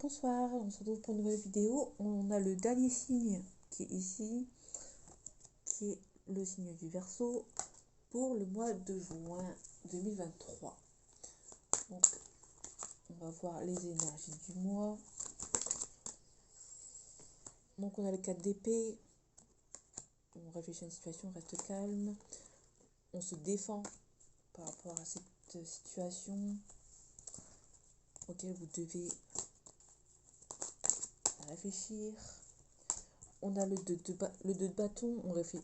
Bonsoir, on se retrouve pour une nouvelle vidéo. On a le dernier signe qui est ici, qui est le signe du Verseau pour le mois de juin 2023. Donc, on va voir les énergies du mois. Donc, on a le 4 d'épée. On réfléchit à une situation, on reste calme. On se défend par rapport à cette situation auquel vous devez réfléchir. On a le 2 de bâton, on réfléchit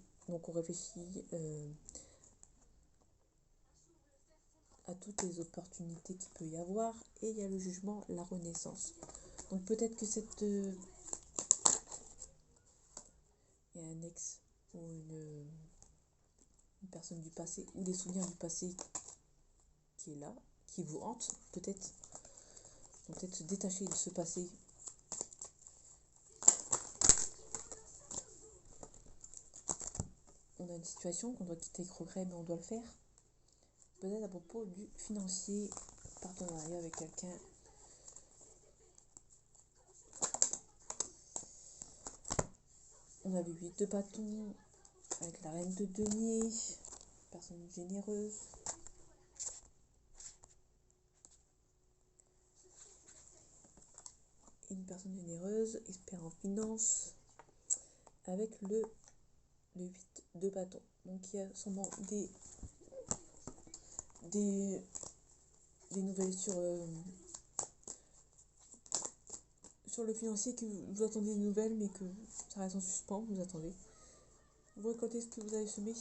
à toutes les opportunités qu'il peut y avoir. Et il y a le jugement, la renaissance. Donc peut-être que il y a un ex ou une personne du passé ou des souvenirs du passé qui est là, qui vous hante. Peut-être se détacher de ce passé. On a une situation qu'on doit quitter avec regret, mais on doit le faire. Peut-être à propos du financier, partenariat avec quelqu'un. On a le 8 de bâton avec la reine de denier, personne généreuse. Une personne généreuse, expert en finance, avec le 8 de bâton. Donc il y a sûrement des nouvelles sur le financier, que vous attendez des nouvelles mais que ça reste en suspens, vous attendez. Vous récoltez ce que vous avez semé.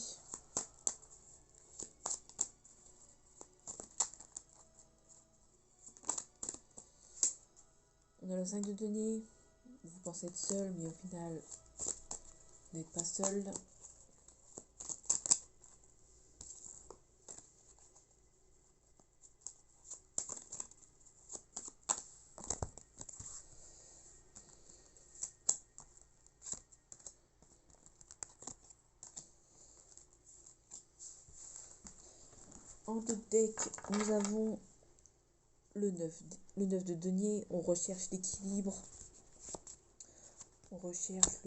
On a le 5 de denier. Vous pensez être seul, mais au final, vous n'êtes pas seul. En deux deck, nous avons le 9 de denier. On recherche l'équilibre. On recherche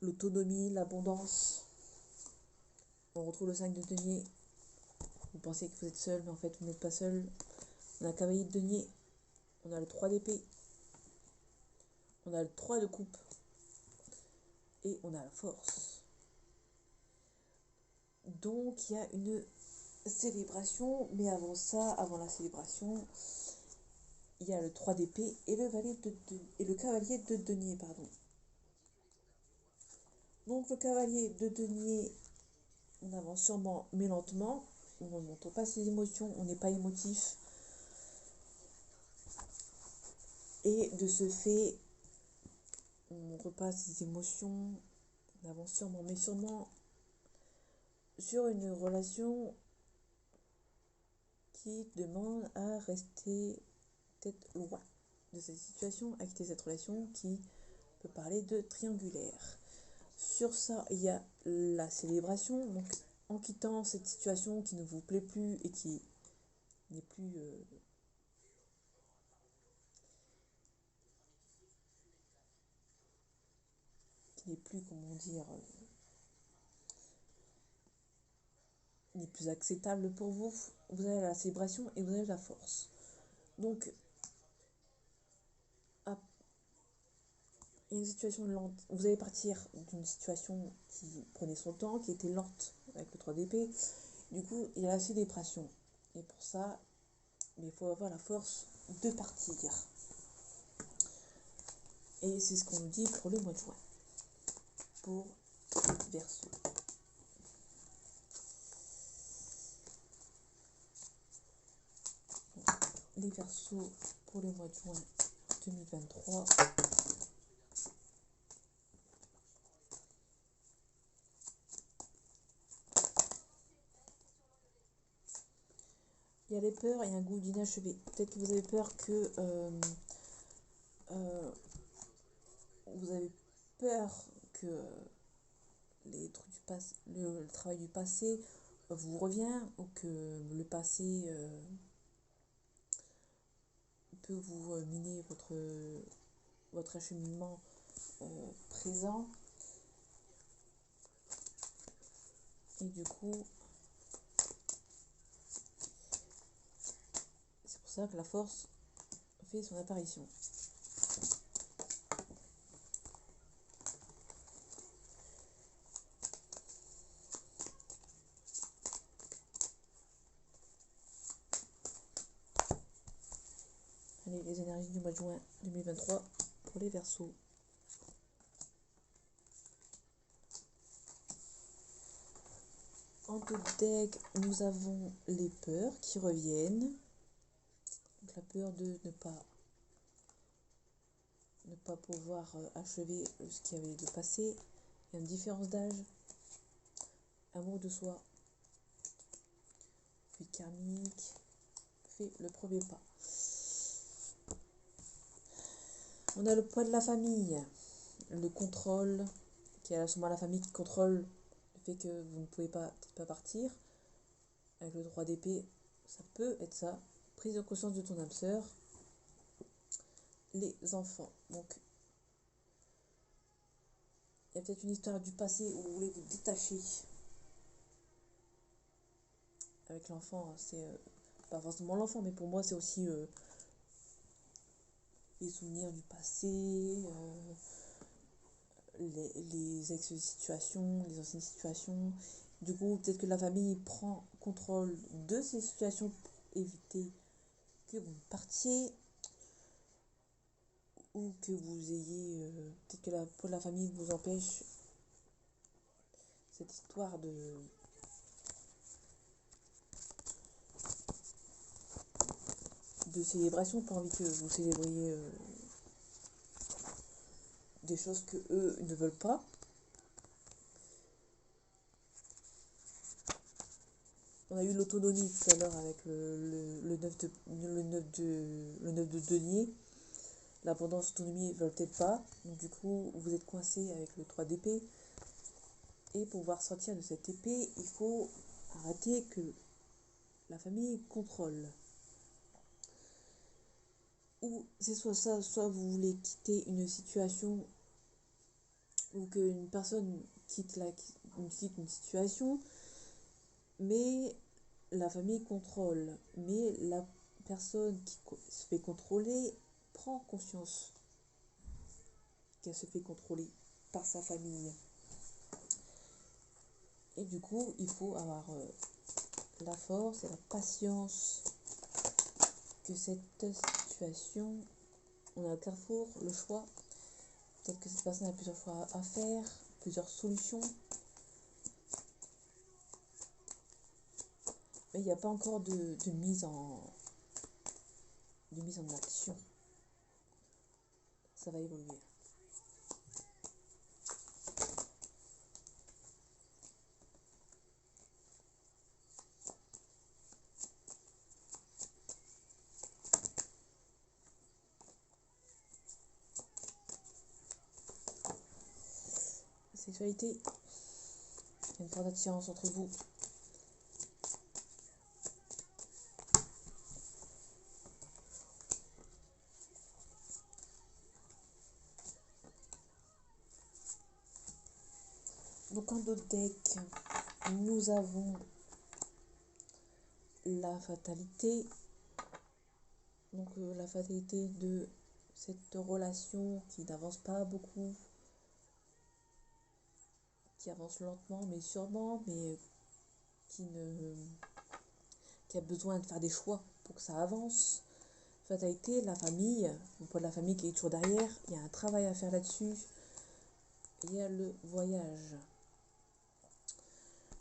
l'autonomie, l'abondance. On retrouve le 5 de denier. Vous pensez que vous êtes seul, mais en fait vous n'êtes pas seul. On a le cavalier de denier. On a le 3 d'épée. On a le 3 de coupe. Et on a la force. Donc il y a une célébration, mais avant ça, avant la célébration, il y a le 3 d'épée et le cavalier de denier, pardon. Donc le cavalier de denier, on avance sûrement mais lentement, on ne montre pas ses émotions, on n'est pas émotif. Et de ce fait, on ne montre pas ses émotions, on avance sûrement mais sûrement sur une relation qui demande à rester peut-être loin de cette situation, à quitter cette relation qui peut parler de triangulaire. Sur ça, il y a la célébration. Donc, en quittant cette situation qui ne vous plaît plus et qui n'est plus comment dire, n'est plus acceptable pour vous, vous avez la célébration et vous avez la force. Donc, il y a une situation lente. Vous allez partir d'une situation qui prenait son temps, qui était lente avec le 3 d'épée. Du coup, il y a la célébration. Et pour ça, il faut avoir la force de partir. Et c'est ce qu'on nous dit pour le mois de juin. Pour Verseau. Les Verseaux pour le mois de juin 2023. Il y a les peurs et un goût d'inachevé. Peut-être que vous avez peur que vous avez peur que les trucs du passé, le travail du passé vous revient ou que le passé peut vous miner votre acheminement présent. Et du coup, c'est pour ça que la force fait son apparition. Allez, les énergies du mois de juin 2023 pour les Verseaux. En top deck, nous avons les peurs qui reviennent. Donc la peur de ne pas pouvoir achever ce qui avait de passé. Il y a une différence d'âge, amour de soi, puis karmique fait le premier pas. On a le poids de la famille, le contrôle, qui est sûrement la famille qui contrôle le fait que vous ne pouvez peut-être pas partir. Avec le droit d'épée, ça peut être ça. Prise de conscience de ton âme sœur. Les enfants. Donc, il y a peut-être une histoire du passé où vous voulez vous détacher. Avec l'enfant, c'est pas forcément l'enfant, mais pour moi, c'est aussi les souvenirs du passé, les ex-situations, les anciennes situations. Du coup, peut-être que la famille prend contrôle de ces situations pour éviter que vous partiez ou que vous ayez... peut-être que pour la famille vous empêche cette histoire de célébration, pas envie que vous célébriez des choses que eux ne veulent pas. On a eu l'autonomie tout à l'heure avec le 9 de denier. L'abondance, l'autonomie, ils veulent peut-être pas. Donc du coup, vous êtes coincé avec le 3 d'épée. Et pour pouvoir sortir de cette épée, il faut arrêter que la famille contrôle. Ou c'est soit ça, soit vous voulez quitter une situation ou qu'une personne quitte une situation, mais la famille contrôle. Mais la personne qui se fait contrôler prend conscience qu'elle se fait contrôler par sa famille. Et du coup, il faut avoir la force et la patience que cette situation, on a le carrefour, le choix. Peut-être que cette personne a plusieurs choix à faire, plusieurs solutions. Mais il n'y a pas encore de mise en action. Ça va évoluer. Sexualité, il y a une forte attirance entre vous. Donc en d'autres decks, nous avons la fatalité. Donc la fatalité de cette relation qui n'avance pas beaucoup, qui avance lentement mais sûrement, mais qui a besoin de faire des choix pour que ça avance. Fatalité, la famille, le poids de la famille qui est toujours derrière, il y a un travail à faire là-dessus. Il y a le voyage.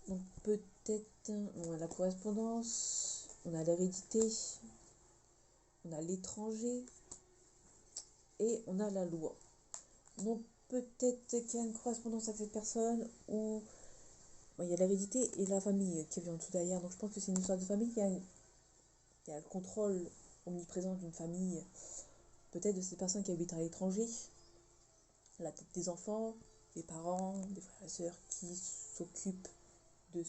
Donc peut-être on a la correspondance, on a l'hérédité, on a l'étranger et on a la loi. Donc peut-être qu'il y a une correspondance avec cette personne ou il y a l'hérédité et la famille qui vient tout derrière. Donc je pense que c'est une histoire de famille. Il y a le contrôle omniprésent d'une famille, peut-être de ces personnes qui habitent à l'étranger, la tête des enfants, des parents, des frères et sœurs qui s'occupent de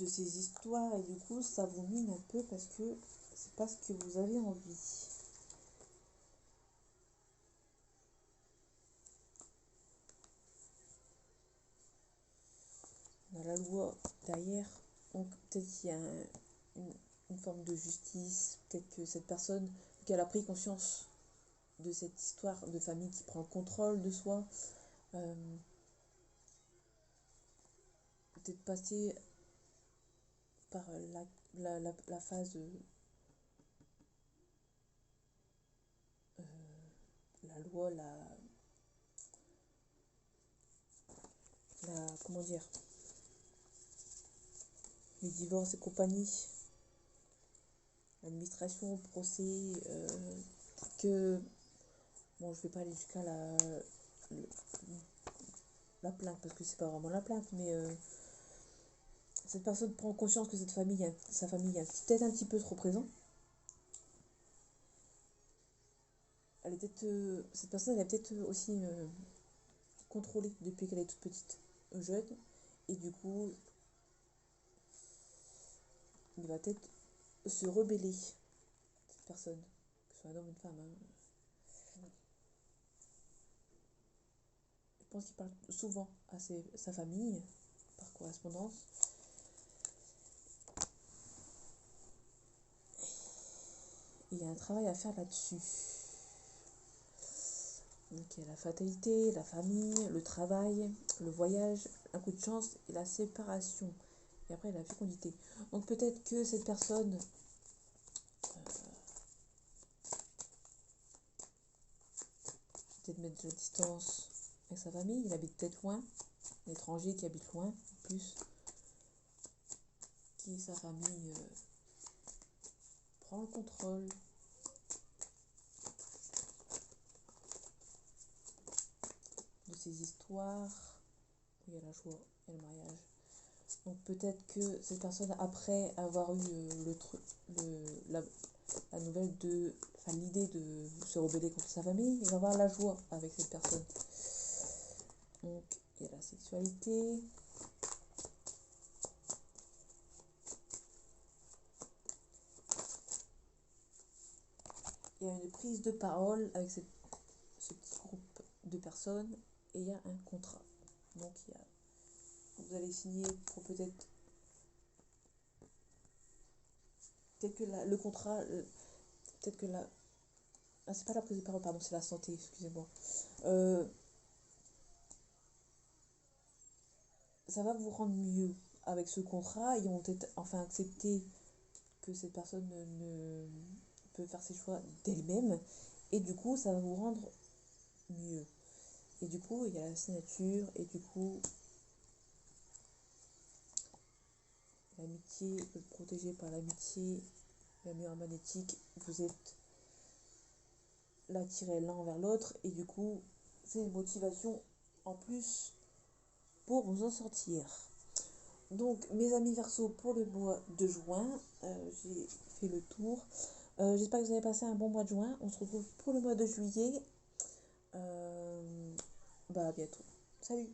de ces histoires et du coup ça vous mine un peu parce que c'est pas ce que vous avez envie. On a la loi derrière, donc peut-être qu'il y a une forme de justice, peut-être que cette personne, qu'elle a pris conscience de cette histoire de famille qui prend le contrôle de soi, euh, peut-être passer par la phase la loi, comment dire, les divorces et compagnie, l'administration, le procès, que, bon, je vais pas aller jusqu'à la plainte, parce que c'est pas vraiment la plainte, mais cette personne prend conscience que sa famille est peut-être un petit peu trop présent. Cette personne, elle est peut-être aussi contrôlée depuis qu'elle est toute petite, jeune, et du coup, il va peut-être se rebeller, cette personne, que ce soit un homme ou une femme, hein. Je pense qu'il parle souvent à sa famille, par correspondance. Il y a un travail à faire là-dessus. Donc il y a la fatalité, la famille, le travail, le voyage, un coup de chance et la séparation. Et après la fécondité. Donc peut-être que cette personne peut-être mettre de la distance avec sa famille, il habite peut-être loin, l'étranger qui habite loin, en plus, qui sa famille prend le contrôle de ses histoires, où il y a la joie et le mariage. Donc peut-être que cette personne, après avoir eu la nouvelle enfin l'idée de se rebeller contre sa famille, il va avoir la joie avec cette personne. Donc il y a la sexualité. Il y a une prise de parole avec ce petit groupe de personnes et il y a un contrat. Donc vous allez signer pour peut-être que le contrat, peut-être que la... Ah, c'est pas la prise de parole, pardon, c'est la santé, excusez-moi. Ça va vous rendre mieux avec ce contrat. Ils vont peut-être enfin accepter que cette personne ne peut faire ses choix d'elle-même. Et du coup, ça va vous rendre mieux. Et du coup, il y a la signature. Et du coup, l'amitié, vous êtes protégé par l'amitié, la mur magnétique. Vous êtes l'attiré l'un vers l'autre. Et du coup, c'est une motivation en plus pour vous en sortir. Donc, mes amis Verseau, pour le mois de juin, j'ai fait le tour. J'espère que vous avez passé un bon mois de juin. On se retrouve pour le mois de juillet. À bientôt. Salut!